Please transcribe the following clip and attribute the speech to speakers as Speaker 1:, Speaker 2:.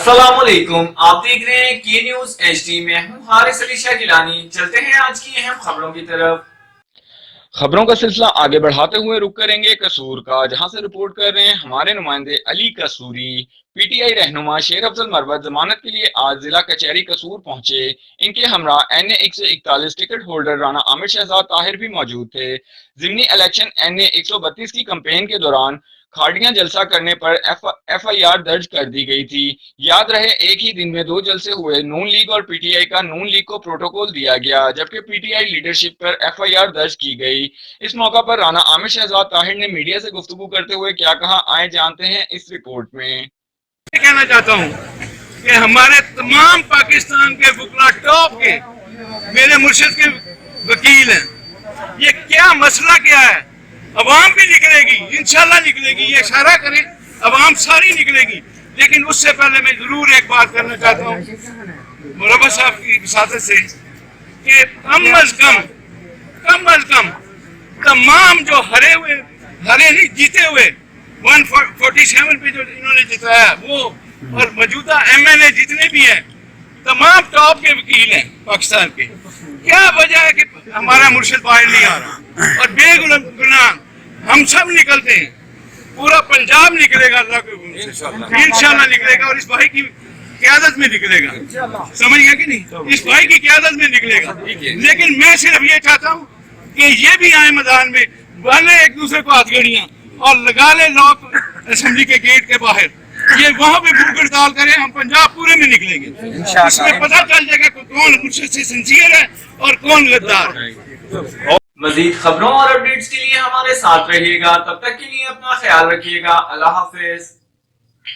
Speaker 1: अस्सलाम वालेकुम, आप देख रहे हैं के न्यूज HD। मैं हूं हारिस अली शाह गिलानी। चलते हैं आज की अहम खबरों की तरफ।
Speaker 2: खबरों का सिलसिला आगे बढ़ाते हुए रुक करेंगे कसूर का, जहां से रिपोर्ट कर रहे हैं हमारे नुमाइंदे अली कसूरी। पीटीआई रहनुमा शेर अफजल मरवत जमानत के लिए आज जिला कचहरी कसूर पहुंचे। इनके हमरा NA 141 ticket holder Rana Aamir Shahzad Tahir भी मौजूद थे। ज़िमनी इलेक्शन NA 132 की कैंपेन के दौरान खाड़ियां जलसा करने पर FIR दर्ज कर दी गई थी। याद रहे, एक ही दिन में 2 जलसे हुए। नून लीग और पीटीआई का नून लीग को प्रोटोकॉल दिया गया, जबकि पीटीआई लीडरशिप पर FIR दर्ज की गई। इस मौका पर राना आमिर शहजाद ताहिर ने मीडिया से गुफ्तगू करते हुए क्या कहा, आए जानते हैं इस रिपोर्ट में।
Speaker 3: कहना चाहता हूँ कि हमारे तमाम पाकिस्तान के वकला टॉप के मेरे मुर्शिद के वकील हैं। ये क्या मसला क्या है? अवाम भी निकलेगी, इंशाल्लाह निकलेगी, ये इशारा करें, अवाम सारी निकलेगी। लेकिन उससे पहले मैं जरूर एक बात करना चाहता हूँ मुरब्बा साहब की विसादत से कि कम अज कम तमाम जो हरे नहीं जीते हुए 147 पे जो इन्होंने जिताया वो और मौजूदा MNA जितने भी हैं तमाम टॉप के वकील हैं पाकिस्तान के। क्या वजह है कि हमारा मुर्शिद बाहर नहीं आ रहा? और बेगुनाह हम सब निकलते हैं, पूरा पंजाब निकलेगा, अल्लाह के इंशाल्लाह निकलेगा और इस भाई की क़यादत में निकलेगा। समझ गया कि नहीं? इस भाई की क़यादत में निकलेगा। लेकिन मैं सिर्फ ये चाहता हूँ कि ये भी आए मैदान में, वाले एक दूसरे को हथकड़ियाँ और लगा ले लॉक असेंबली के गेट के बाहर, ये वहाँ पे भूख हड़ताल करें, हम पंजाब पूरे में निकलेंगे। इसमें पता चल जाएगा कौन मुझसे सिंसियर है और कौन गद्दार है।
Speaker 1: मजीद खबरों और अपडेट्स के लिए हमारे साथ रहिएगा। तब तक के लिए अपना ख्याल रखिएगा। अल्लाह हाफिज।